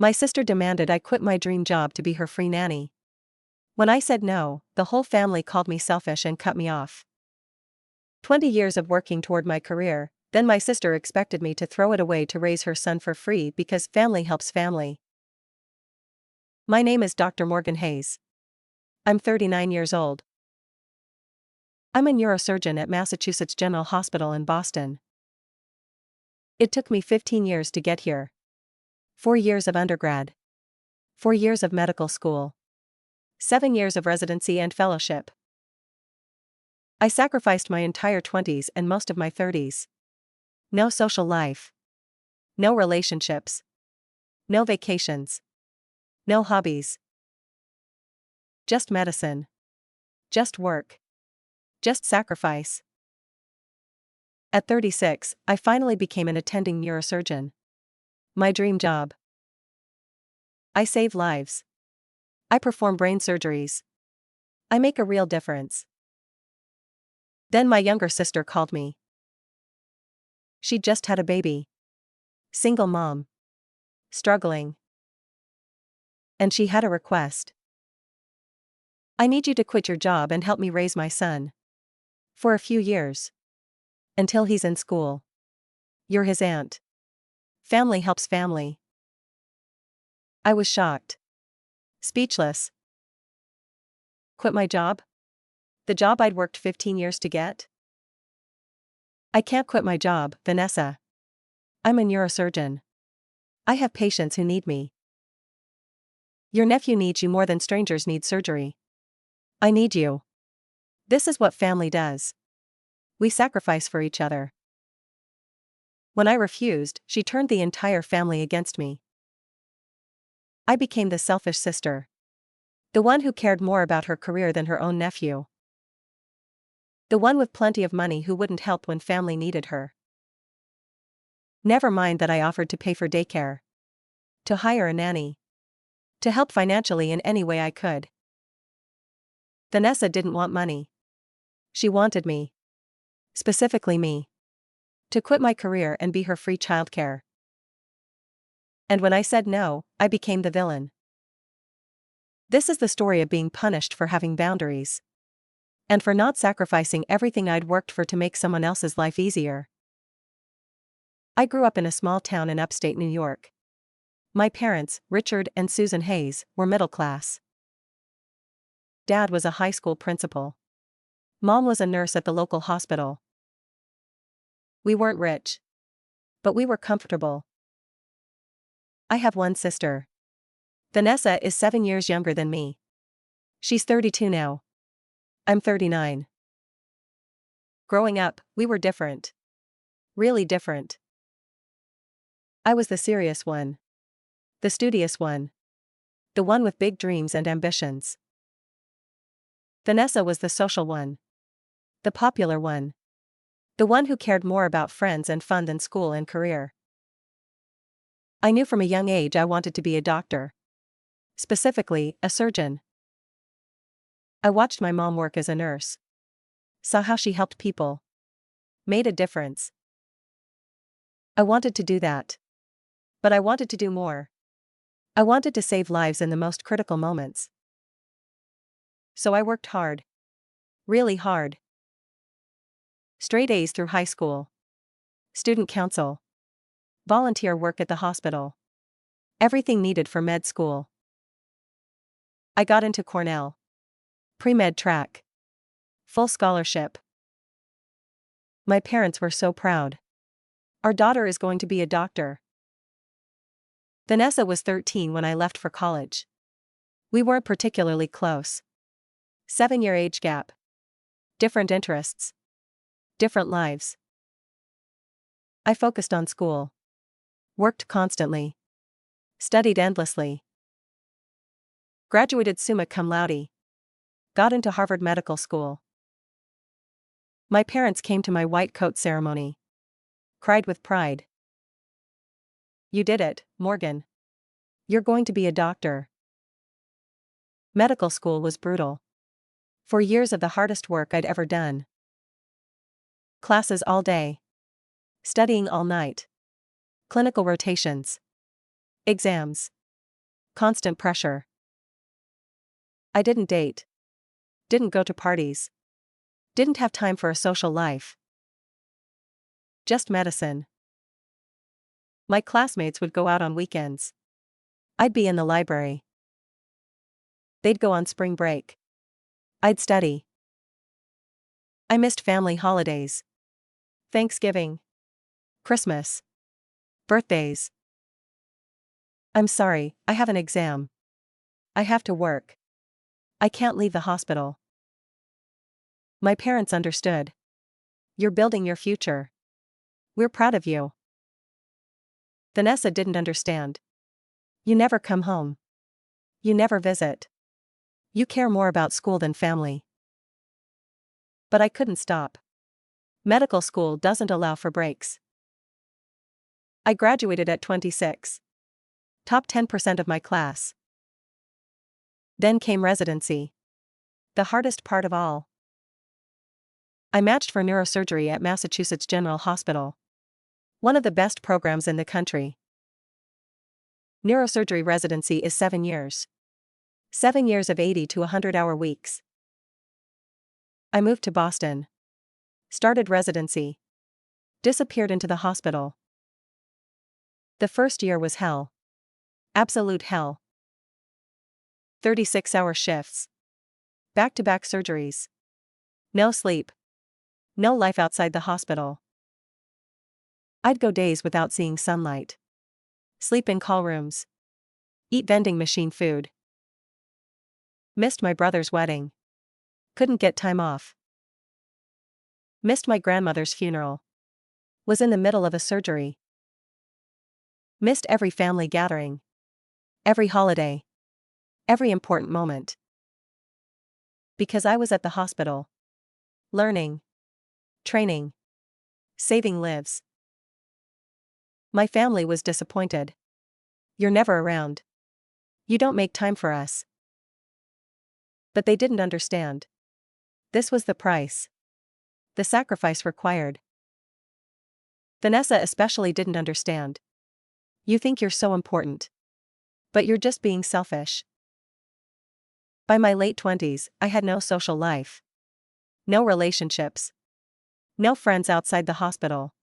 My sister demanded I quit my dream job to be her free nanny. When I said no, the whole family called me selfish and cut me off. 20 years of working toward my career, then my sister expected me to throw it away to raise her son for free because family helps family. My name is Dr. Morgan Hayes. I'm 39 years old. I'm a neurosurgeon at Massachusetts General Hospital in Boston. It took me 15 years to get here. 4 years of undergrad. 4 years of medical school. 7 years of residency and fellowship. I sacrificed my entire 20s and most of my 30s. No social life. No relationships. No vacations. No hobbies. Just medicine. Just work. Just sacrifice. At 36, I finally became an attending neurosurgeon. My dream job. I save lives. I perform brain surgeries. I make a real difference. Then my younger sister called me. She'd just had a baby. Single mom. Struggling. And she had a request. I need you to quit your job and help me raise my son. For a few years. Until he's in school. You're his aunt. Family helps family. I was shocked. Speechless. Quit my job? The job I'd worked 15 years to get? I can't quit my job, Vanessa. I'm a neurosurgeon. I have patients who need me. Your nephew needs you more than strangers need surgery. I need you. This is what family does. We sacrifice for each other. When I refused, she turned the entire family against me. I became the selfish sister. The one who cared more about her career than her own nephew. The one with plenty of money who wouldn't help when family needed her. Never mind that I offered to pay for daycare. To hire a nanny. To help financially in any way I could. Vanessa didn't want money. She wanted me. Specifically me. To quit my career and be her free childcare. And when I said no, I became the villain. This is the story of being punished for having boundaries. And for not sacrificing everything I'd worked for to make someone else's life easier. I grew up in a small town in upstate New York. My parents, Richard and Susan Hayes, were middle class. Dad was a high school principal. Mom was a nurse at the local hospital. We weren't rich. But we were comfortable. I have one sister. Vanessa is 7 years younger than me. She's 32 now. I'm 39. Growing up, we were different. Really different. I was the serious one. The studious one. The one with big dreams and ambitions. Vanessa was the social one. The popular one. The one who cared more about friends and fun than school and career. I knew from a young age I wanted to be a doctor. Specifically, a surgeon. I watched my mom work as a nurse. Saw how she helped people. Made a difference. I wanted to do that. But I wanted to do more. I wanted to save lives in the most critical moments. So I worked hard. Really hard. Straight A's through high school. Student council. Volunteer work at the hospital. Everything needed for med school. I got into Cornell. Pre-med track. Full scholarship. My parents were so proud. Our daughter is going to be a doctor. Vanessa was 13 when I left for college. We weren't particularly close. 7-year age gap. Different interests. Different lives. I focused on school. Worked constantly. Studied endlessly. Graduated summa cum laude. Got into Harvard Medical School. My parents came to my white coat ceremony. Cried with pride. You did it, Morgan. You're going to be a doctor. Medical school was brutal. 4 years of the hardest work I'd ever done. Classes all day. Studying all night. Clinical rotations. Exams. Constant pressure. I didn't date. Didn't go to parties. Didn't have time for a social life. Just medicine. My classmates would go out on weekends. I'd be in the library. They'd go on spring break. I'd study. I missed family holidays. Thanksgiving. Christmas. Birthdays. I'm sorry, I have an exam. I have to work. I can't leave the hospital. My parents understood. You're building your future. We're proud of you. Vanessa didn't understand. You never come home. You never visit. You care more about school than family. But I couldn't stop. Medical school doesn't allow for breaks. I graduated at 26. Top 10% of my class. Then came residency. The hardest part of all. I matched for neurosurgery at Massachusetts General Hospital. One of the best programs in the country. Neurosurgery residency is 7 years. 7 years of 80 to 100-hour weeks. I moved to Boston. Started residency. Disappeared into the hospital. The first year was hell. Absolute hell. 36-hour shifts. Back-to-back surgeries. No sleep. No life outside the hospital. I'd go days without seeing sunlight. Sleep in call rooms. Eat vending machine food. Missed my brother's wedding. Couldn't get time off. Missed my grandmother's funeral. Was in the middle of a surgery. Missed every family gathering. Every holiday. Every important moment. Because I was at the hospital. Learning. Training. Saving lives. My family was disappointed. You're never around. You don't make time for us. But they didn't understand. This was the price. The sacrifice required. Vanessa especially didn't understand. You think you're so important. But you're just being selfish. By my late 20s, I had no social life. No relationships. No friends outside the hospital.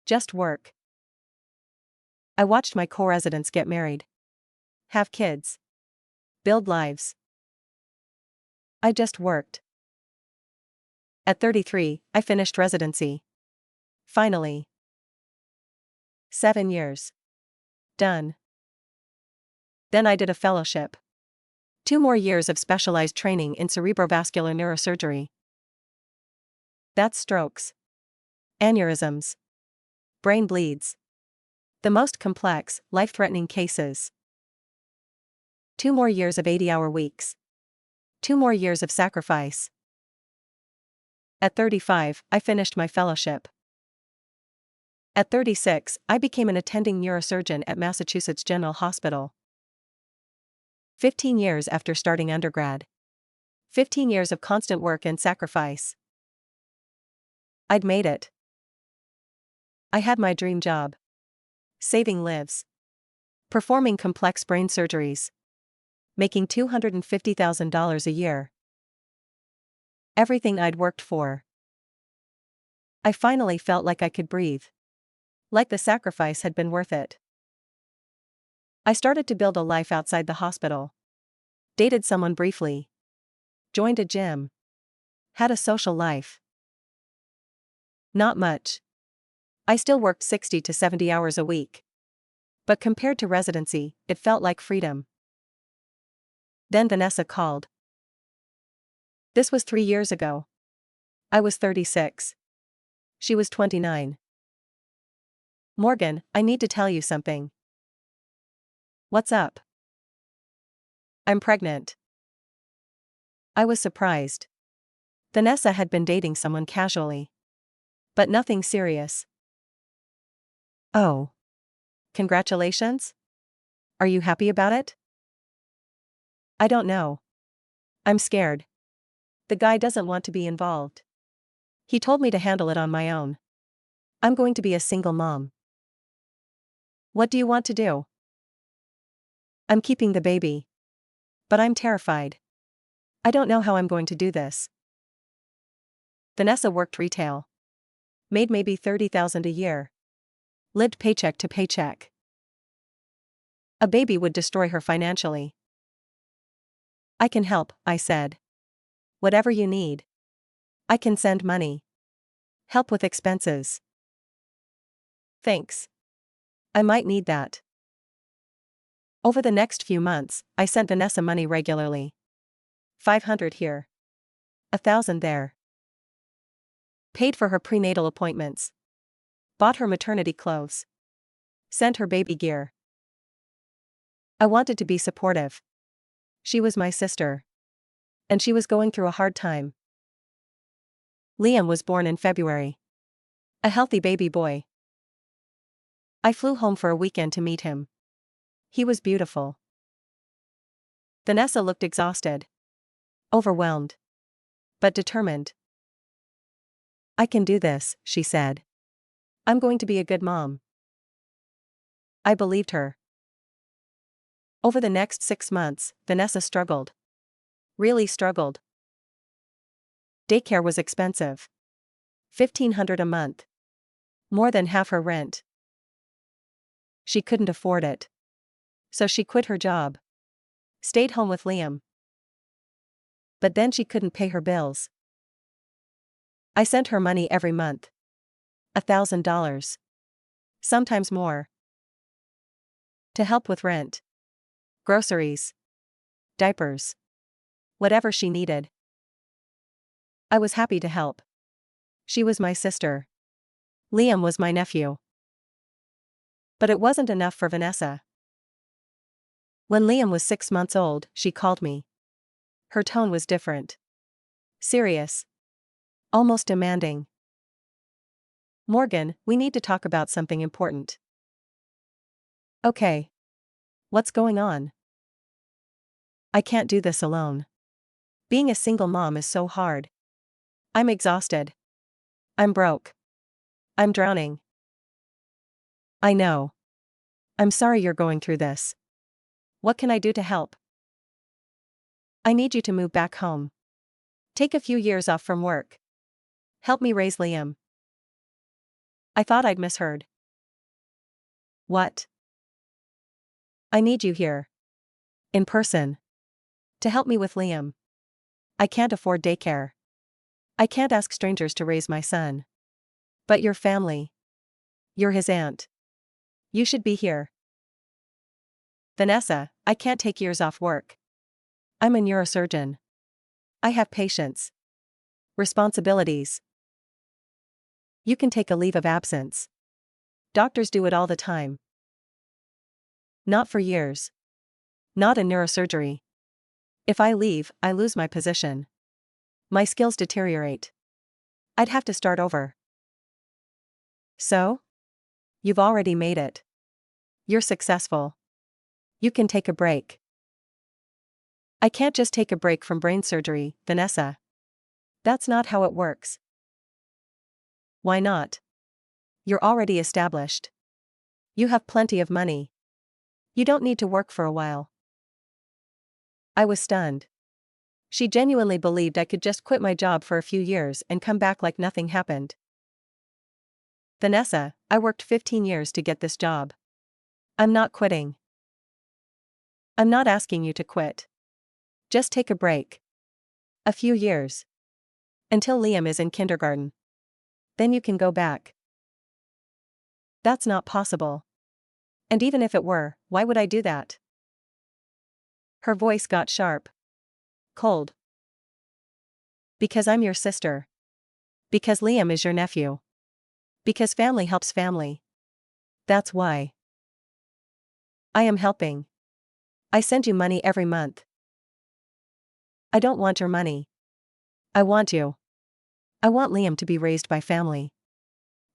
Just work. I watched my co-residents get married. Have kids. Build lives. I just worked. At 33, I finished residency. Finally. 7 years. Done. Then I did a fellowship. 2 more years of specialized training in cerebrovascular neurosurgery. That's strokes. Aneurysms. Brain bleeds. The most complex, life-threatening cases. 2 more years of 80-hour weeks. 2 more years of sacrifice. At 35, I finished my fellowship. At 36, I became an attending neurosurgeon at Massachusetts General Hospital. 15 years after starting undergrad. 15 years of constant work and sacrifice. I'd made it. I had my dream job. Saving lives. Performing complex brain surgeries. Making $250,000 a year. Everything I'd worked for. I finally felt like I could breathe. Like the sacrifice had been worth it. I started to build a life outside the hospital. Dated someone briefly. Joined a gym. Had a social life. Not much. I still worked 60 to 70 hours a week. But compared to residency, it felt like freedom. Then Vanessa called. This was 3 years ago. I was 36. She was 29. Morgan, I need to tell you something. What's up? I'm pregnant. I was surprised. Vanessa had been dating someone casually. But nothing serious. Oh. Congratulations? Are you happy about it? I don't know. I'm scared. The guy doesn't want to be involved. He told me to handle it on my own. I'm going to be a single mom. What do you want to do? I'm keeping the baby. But I'm terrified. I don't know how I'm going to do this. Vanessa worked retail. Made maybe 30,000 a year. Lived paycheck to paycheck. A baby would destroy her financially. I can help, I said. Whatever you need. I can send money. Help with expenses. Thanks. I might need that. Over the next few months, I sent Vanessa money regularly. 500 here. 1,000 there. Paid for her prenatal appointments. Bought her maternity clothes. Sent her baby gear. I wanted to be supportive. She was my sister. And she was going through a hard time. Liam was born in February. A healthy baby boy. I flew home for a weekend to meet him. He was beautiful. Vanessa looked exhausted. Overwhelmed. But determined. I can do this, she said. I'm going to be a good mom. I believed her. Over the next 6 months, Vanessa struggled. Really struggled. Daycare was expensive. $1,500 a month. More than half her rent. She couldn't afford it. So she quit her job. Stayed home with Liam. But then she couldn't pay her bills. I sent her money every month. $1,000. Sometimes more. To help with rent. Groceries. Diapers. Whatever she needed. I was happy to help. She was my sister. Liam was my nephew. But it wasn't enough for Vanessa. When Liam was 6 months old, she called me. Her tone was different. Serious. Almost demanding. Morgan, we need to talk about something important. Okay. What's going on? I can't do this alone. Being a single mom is so hard. I'm exhausted. I'm broke. I'm drowning. I know. I'm sorry you're going through this. What can I do to help? I need you to move back home. Take a few years off from work. Help me raise Liam. I thought I'd misheard. What? I need you here. In person. To help me with Liam. I can't afford daycare. I can't ask strangers to raise my son. But your family. You're his aunt. You should be here. Vanessa, I can't take years off work. I'm a neurosurgeon. I have patients. Responsibilities. You can take a leave of absence. Doctors do it all the time. Not for years. Not in neurosurgery. If I leave, I lose my position. My skills deteriorate. I'd have to start over. So? You've already made it. You're successful. You can take a break. I can't just take a break from brain surgery, Vanessa. That's not how it works. Why not? You're already established. You have plenty of money. You don't need to work for a while. I was stunned. She genuinely believed I could just quit my job for a few years and come back like nothing happened. Vanessa, I worked 15 years to get this job. I'm not quitting. I'm not asking you to quit. Just take a break. A few years. Until Liam is in kindergarten. Then you can go back. That's not possible. And even if it were, why would I do that? Her voice got sharp. Cold. Because I'm your sister. Because Liam is your nephew. Because family helps family. That's why. I am helping. I send you money every month. I don't want your money. I want you. I want Liam to be raised by family.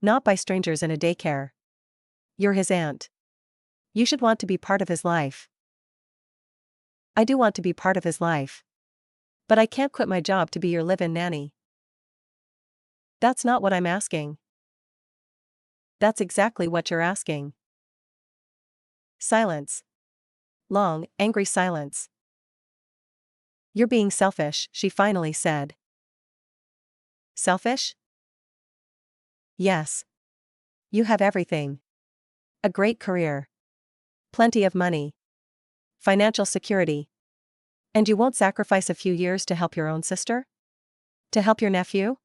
Not by strangers in a daycare. You're his aunt. You should want to be part of his life. I do want to be part of his life. But I can't quit my job to be your live-in nanny. That's not what I'm asking. That's exactly what you're asking. Silence. long, angry silence. "You're being selfish," she finally said. "Selfish?" "Yes. You have everything. A great career. Plenty of money. Financial security. And you won't sacrifice a few years to help your own sister? To help your nephew?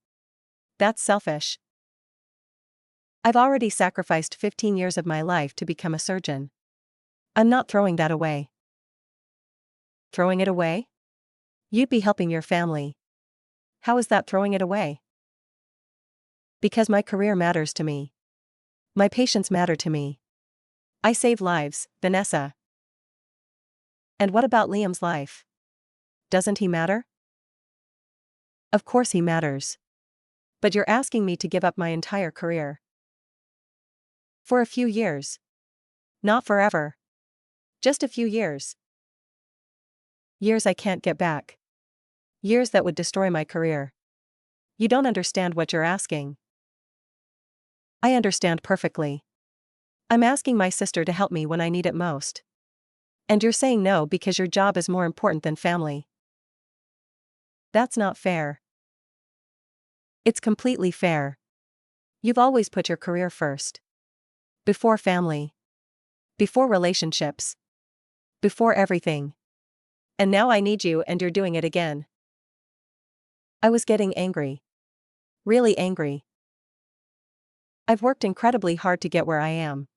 That's selfish. I've already sacrificed 15 years of my life to become a surgeon. I'm not throwing that away." "Throwing it away? You'd be helping your family. How is that throwing it away?" "Because my career matters to me. My patients matter to me. I save lives, Vanessa." "And what about Liam's life? Doesn't he matter?" "Of course he matters. But you're asking me to give up my entire career. For a few years. Not forever. Just a few years. Years I can't get back. Years that would destroy my career. You don't understand what you're asking." "I understand perfectly. I'm asking my sister to help me when I need it most. And you're saying no because your job is more important than family. That's not fair." "It's completely fair. You've always put your career first. Before family. Before relationships. Before everything. And now I need you and you're doing it again." I was getting angry. Really angry. I've worked incredibly hard to get where I am.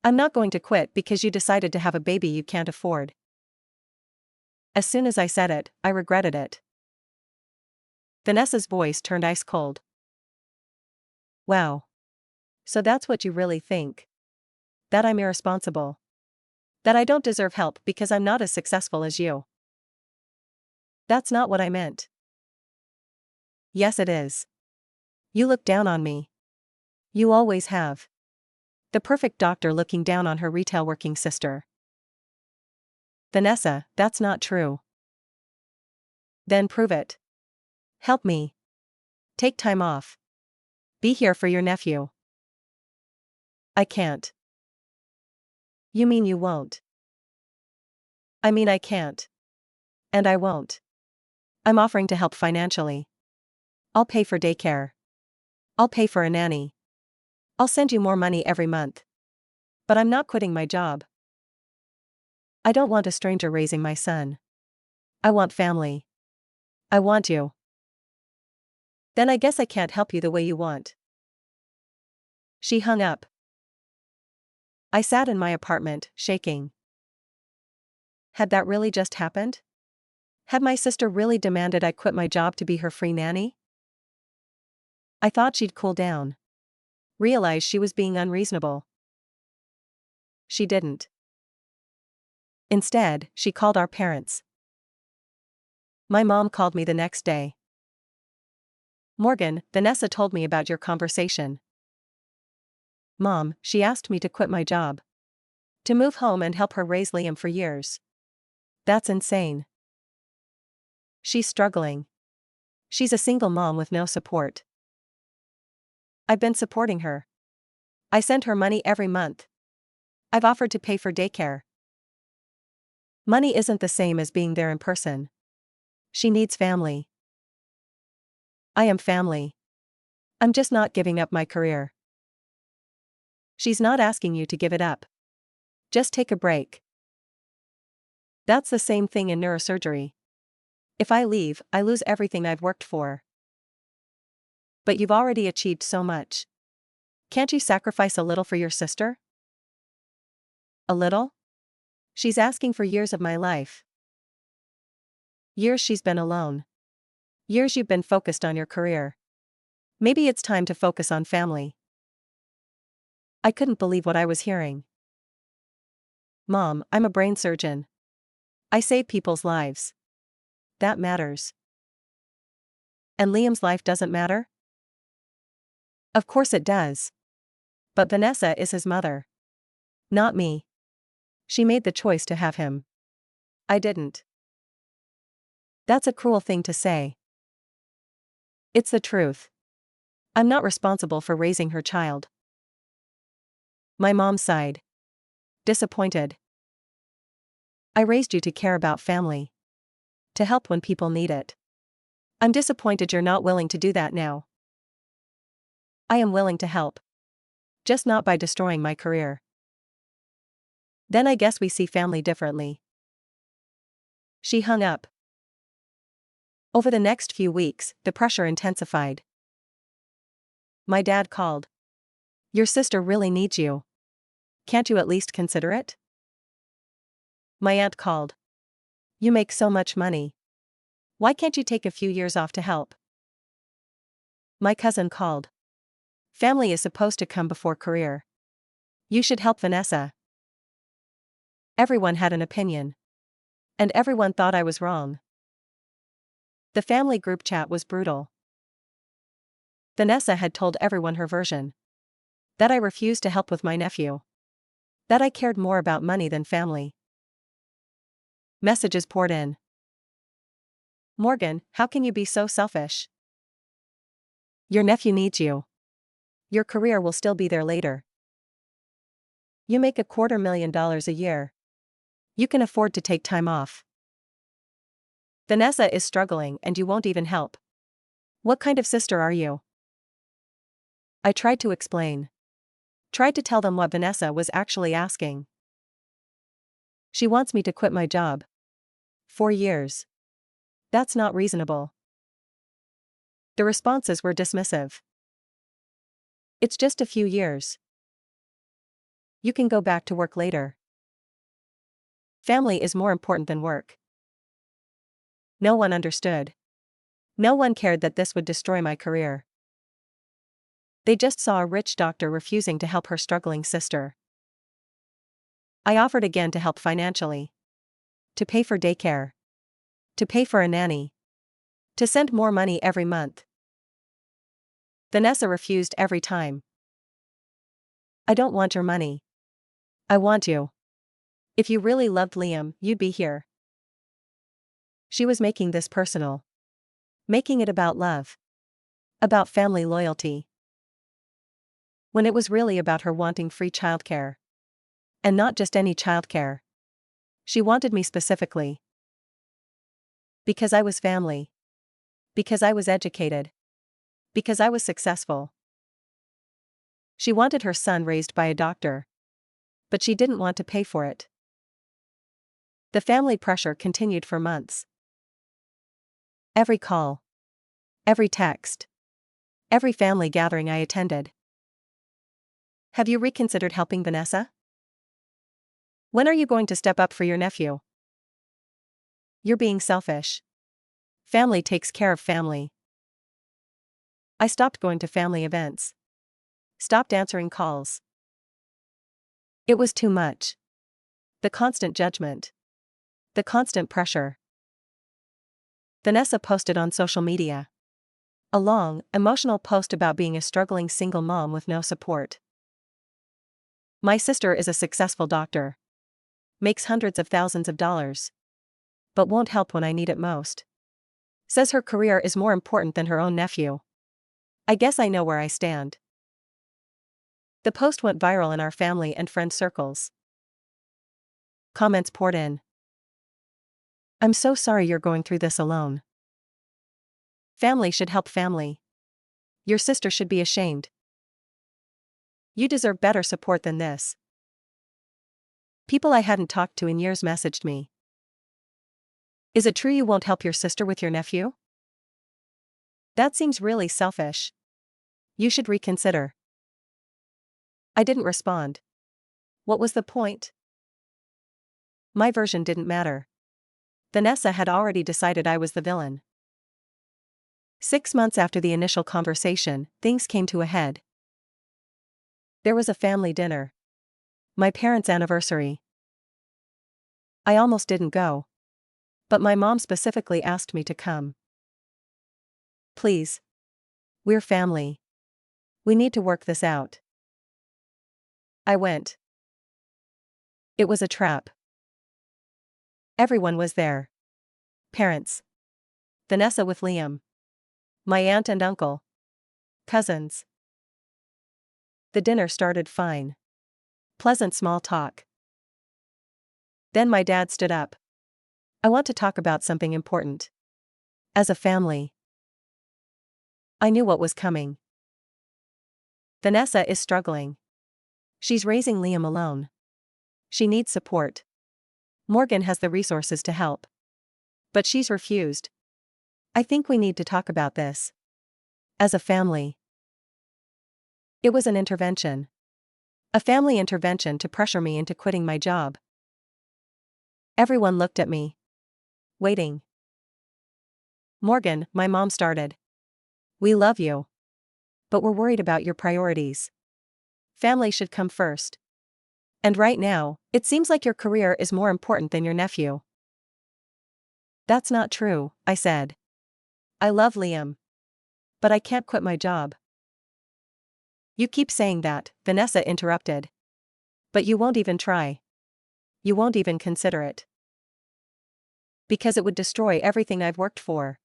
I'm not going to quit because you decided to have a baby you can't afford. As soon as I said it, I regretted it. Vanessa's voice turned ice cold. "Wow. So that's what you really think? That I'm irresponsible? That I don't deserve help because I'm not as successful as you?" "That's not what I meant." "Yes, it is. You look down on me. You always have. The perfect doctor looking down on her retail working sister." "Vanessa, that's not true." "Then prove it. Help me. Take time off. Be here for your nephew." "I can't." "You mean you won't?" "I mean I can't. And I won't. I'm offering to help financially. I'll pay for daycare. I'll pay for a nanny. I'll send you more money every month. But I'm not quitting my job. I don't want a stranger raising my son. I want family. I want you." "Then I guess I can't help you the way you want." She hung up. I sat in my apartment, shaking. Had that really just happened? Had my sister really demanded I quit my job to be her free nanny? I thought she'd cool down. Realize she was being unreasonable. She didn't. Instead, she called our parents. My mom called me the next day. "Morgan, Vanessa told me about your conversation. Mom, she asked me to quit my job. To move home and help her raise Liam for years. That's insane. She's struggling. She's a single mom with no support. I've been supporting her. I send her money every month. I've offered to pay for daycare. Money isn't the same as being there in person. She needs family. I am family. I'm just not giving up my career." She's not asking you to give it up. Just take a break. That's the same thing in neurosurgery. If I leave, I lose everything I've worked for. But you've already achieved so much. Can't you sacrifice a little for your sister? A little? She's asking for years of my life. Years she's been alone. Years you've been focused on your career. Maybe it's time to focus on family." I couldn't believe what I was hearing. "Mom, I'm a brain surgeon. I save people's lives. That matters. And Liam's life doesn't matter?" "Of course it does. But Vanessa is his mother. Not me. She made the choice to have him. I didn't." "That's a cruel thing to say." "It's the truth. I'm not responsible for raising her child." My mom sighed. Disappointed. I raised you to care about family. To help when people need it. I'm disappointed you're not willing to do that now. I am willing to help. Just not by destroying my career. Then I guess we see family differently. She hung up. Over the next few weeks, the pressure intensified. My dad called. Your sister really needs you. Can't you at least consider it? My aunt called. You make so much money. Why can't you take a few years off to help? My cousin called. Family is supposed to come before career. You should help Vanessa. Everyone had an opinion. And everyone thought I was wrong. The family group chat was brutal. Vanessa had told everyone her version. That I refused to help with my nephew. That I cared more about money than family. Messages poured in. Morgan, how can you be so selfish? Your nephew needs you. Your career will still be there later. You make $250,000 a year. You can afford to take time off. Vanessa is struggling and you won't even help. What kind of sister are you? I tried to explain. Tried to tell them what Vanessa was actually asking. She wants me to quit my job. 4 years. That's not reasonable. The responses were dismissive. It's just a few years. You can go back to work later. Family is more important than work. No one understood. No one cared that this would destroy my career. They just saw a rich doctor refusing to help her struggling sister. I offered again to help financially. To pay for daycare. To pay for a nanny. To send more money every month. Vanessa refused every time. I don't want your money. I want you. If you really loved Liam, you'd be here. She was making this personal. Making it about love. About family loyalty. When it was really about her wanting free childcare. And not just any childcare. She wanted me specifically. Because I was family. Because I was educated. Because I was successful. She wanted her son raised by a doctor. But she didn't want to pay for it. The family pressure continued for months. Every call. Every text. Every family gathering I attended. Have you reconsidered helping Vanessa? When are you going to step up for your nephew? You're being selfish. Family takes care of family. I stopped going to family events. Stopped answering calls. It was too much. The constant judgment. The constant pressure. Vanessa posted on social media. A long, emotional post about being a struggling single mom with no support. My sister is a successful doctor. Makes hundreds of thousands of dollars. But won't help when I need it most. Says her career is more important than her own nephew. I guess I know where I stand. The post went viral in our family and friend circles. Comments poured in. I'm so sorry you're going through this alone. Family should help family. Your sister should be ashamed. You deserve better support than this. People I hadn't talked to in years messaged me. Is it true you won't help your sister with your nephew? That seems really selfish. You should reconsider. I didn't respond. What was the point? My version didn't matter. Vanessa had already decided I was the villain. 6 months after the initial conversation, things came to a head. There was a family dinner. My parents' anniversary. I almost didn't go. But my mom specifically asked me to come. Please. We're family. We need to work this out. I went. It was a trap. Everyone was there. Parents. Vanessa with Liam. My aunt and uncle. Cousins. The dinner started fine. Pleasant small talk. Then my dad stood up. I want to talk about something important. As a family. I knew what was coming. Vanessa is struggling. She's raising Liam alone. She needs support. Morgan has the resources to help. But she's refused. I think we need to talk about this. As a family. It was an intervention. A family intervention to pressure me into quitting my job. Everyone looked at me. Waiting. Morgan, my mom started. We love you. But we're worried about your priorities. Family should come first. And right now, it seems like your career is more important than your nephew. That's not true, I said. I love Liam. But I can't quit my job. You keep saying that, Vanessa interrupted. But you won't even try. You won't even consider it. Because it would destroy everything I've worked for.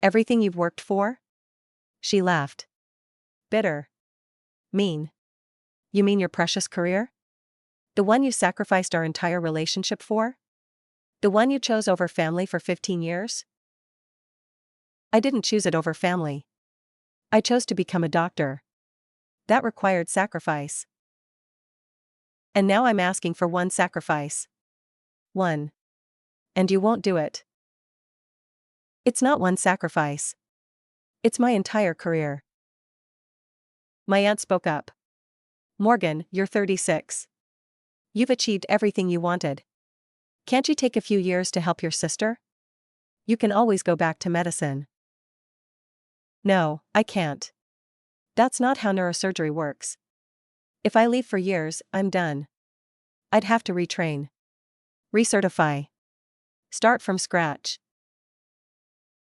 Everything you've worked for? She laughed. Bitter. Mean. You mean your precious career? The one you sacrificed our entire relationship for? The one you chose over family for 15 years? I didn't choose it over family. I chose to become a doctor. That required sacrifice. And now I'm asking for one sacrifice. One. And you won't do it. It's not one sacrifice. It's my entire career. My aunt spoke up. Morgan, you're 36. You've achieved everything you wanted. Can't you take a few years to help your sister? You can always go back to medicine. No, I can't. That's not how neurosurgery works. If I leave for years, I'm done. I'd have to retrain. Recertify. Start from scratch.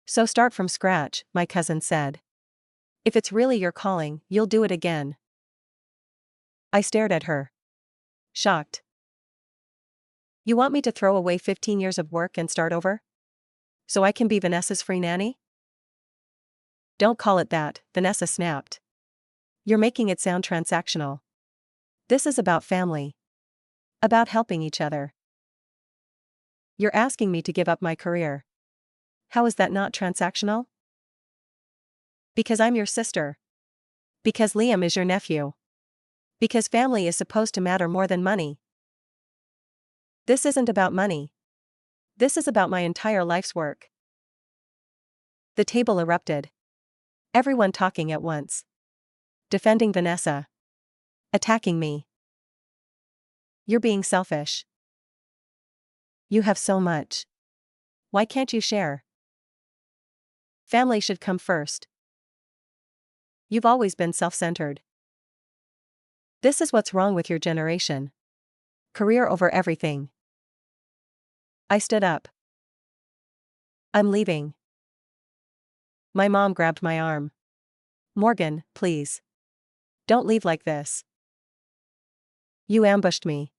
So start from scratch, my cousin said. If it's really your calling, you'll do it again. I stared at her. Shocked. You want me to throw away 15 years of work and start over? So I can be Vanessa's free nanny? Don't call it that, Vanessa snapped. You're making it sound transactional. This is about family. About helping each other. You're asking me to give up my career. How is that not transactional? Because I'm your sister. Because Liam is your nephew. Because family is supposed to matter more than money. This isn't about money. This is about my entire life's work. The table erupted. Everyone talking at once. Defending Vanessa. Attacking me. You're being selfish. You have so much. Why can't you share? Family should come first. You've always been self-centered. This is what's wrong with your generation. Career over everything. I stood up. I'm leaving. My mom grabbed my arm. Morgan, please. Don't leave like this. You ambushed me.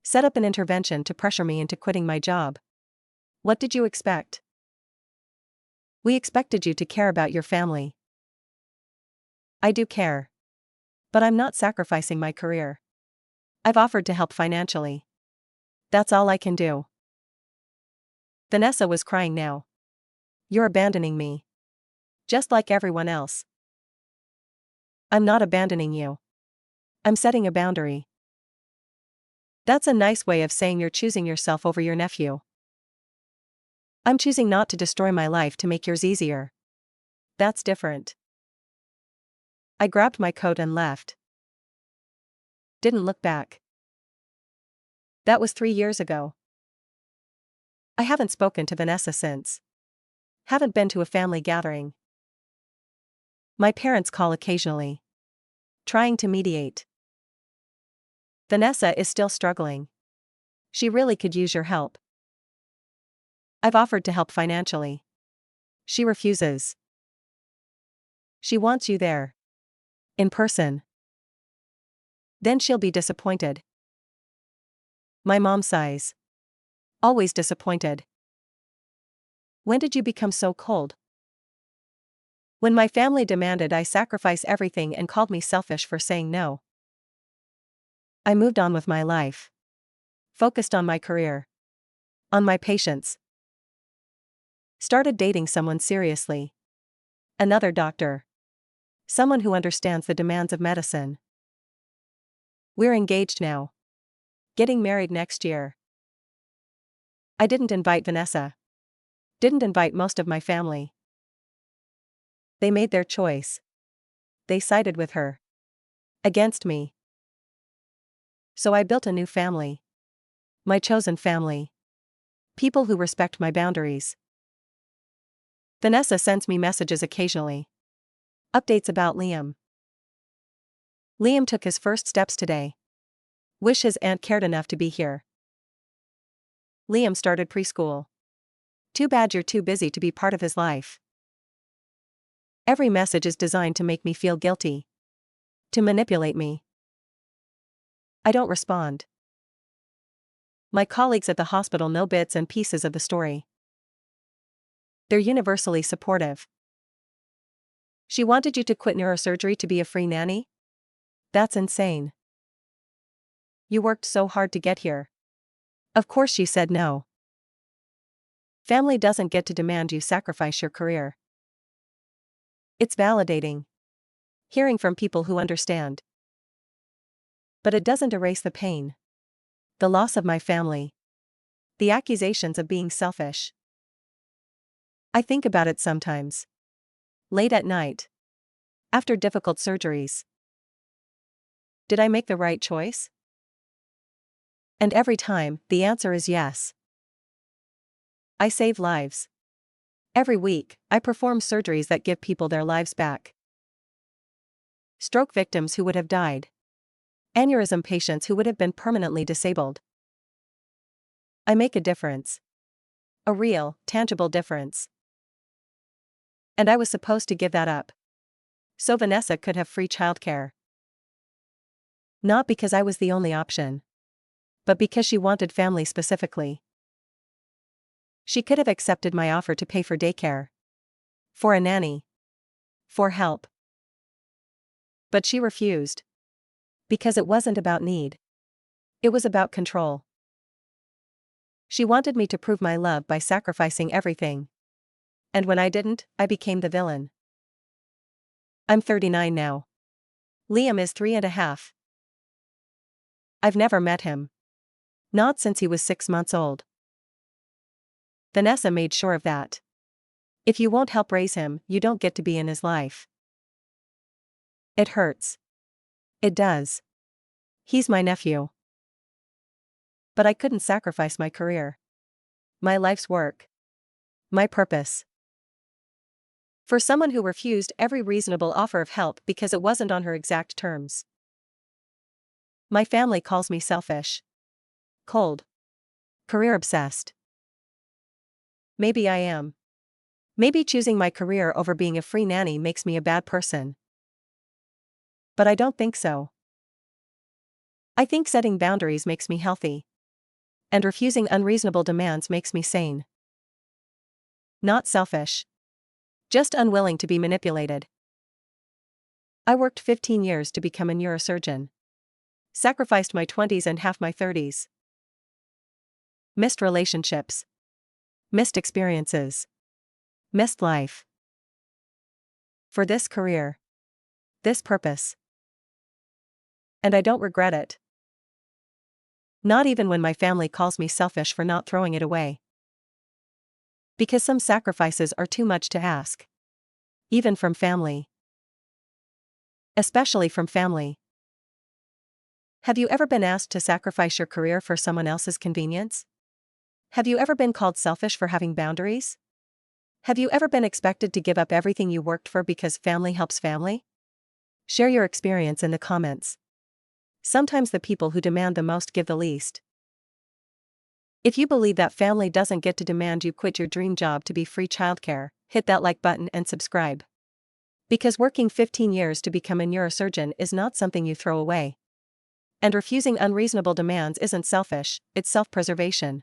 Set up an intervention to pressure me into quitting my job. What did you expect? We expected you to care about your family. I do care. But I'm not sacrificing my career. I've offered to help financially. That's all I can do. Vanessa was crying now. You're abandoning me. Just like everyone else. I'm not abandoning you. I'm setting a boundary. That's a nice way of saying you're choosing yourself over your nephew. I'm choosing not to destroy my life to make yours easier. That's different. I grabbed my coat and left. Didn't look back. That was 3 years ago. I haven't spoken to Vanessa since. Haven't been to a family gathering. My parents call occasionally. Trying to mediate. Vanessa is still struggling. She really could use your help. I've offered to help financially. She refuses. She wants you there. In person. Then she'll be disappointed. My mom sighs. Always disappointed. When did you become so cold? When my family demanded I sacrifice everything and called me selfish for saying no. I moved on with my life. Focused on my career. On my patients. Started dating someone seriously. Another doctor. Someone who understands the demands of medicine. We're engaged now. Getting married next year. I didn't invite Vanessa. Didn't invite most of my family. They made their choice. They sided with her. Against me. So I built a new family. My chosen family. People who respect my boundaries. Vanessa sends me messages occasionally. Updates about Liam. Liam took his first steps today. Wish his aunt cared enough to be here. Liam started preschool. Too bad you're too busy to be part of his life. Every message is designed to make me feel guilty. To manipulate me. I don't respond. My colleagues at the hospital know bits and pieces of the story. They're universally supportive. She wanted you to quit neurosurgery to be a free nanny? That's insane. You worked so hard to get here. Of course she said no. Family doesn't get to demand you sacrifice your career. It's validating. Hearing from people who understand. But it doesn't erase the pain. The loss of my family. The accusations of being selfish. I think about it sometimes. Late at night. After difficult surgeries. Did I make the right choice? And every time, the answer is yes. I save lives. Every week, I perform surgeries that give people their lives back. Stroke victims who would have died. Aneurysm patients who would have been permanently disabled. I make a difference. A real, tangible difference. And I was supposed to give that up. So Vanessa could have free childcare. Not because I was the only option. But because she wanted family specifically. She could have accepted my offer to pay for daycare. For a nanny. For help. But she refused. Because it wasn't about need. It was about control. She wanted me to prove my love by sacrificing everything. And when I didn't, I became the villain. I'm 39 now. Liam is 3.5. I've never met him. Not since he was 6 months old. Vanessa made sure of that. If you won't help raise him, you don't get to be in his life. It hurts. It does. He's my nephew. But I couldn't sacrifice my career. My life's work. My purpose. For someone who refused every reasonable offer of help because it wasn't on her exact terms. My family calls me selfish. Cold. Career obsessed. Maybe I am. Maybe choosing my career over being a free nanny makes me a bad person. But I don't think so. I think setting boundaries makes me healthy. And refusing unreasonable demands makes me sane. Not selfish. Just unwilling to be manipulated. I worked 15 years to become a neurosurgeon. Sacrificed my 20s and half my 30s. Missed relationships. Missed experiences. Missed life. For this career. This purpose. And I don't regret it. Not even when my family calls me selfish for not throwing it away. Because some sacrifices are too much to ask. Even from family. Especially from family. Have you ever been asked to sacrifice your career for someone else's convenience? Have you ever been called selfish for having boundaries? Have you ever been expected to give up everything you worked for because family helps family? Share your experience in the comments. Sometimes the people who demand the most give the least. If you believe that family doesn't get to demand you quit your dream job to be free childcare, hit that like button and subscribe. Because working 15 years to become a neurosurgeon is not something you throw away. And refusing unreasonable demands isn't selfish, it's self-preservation.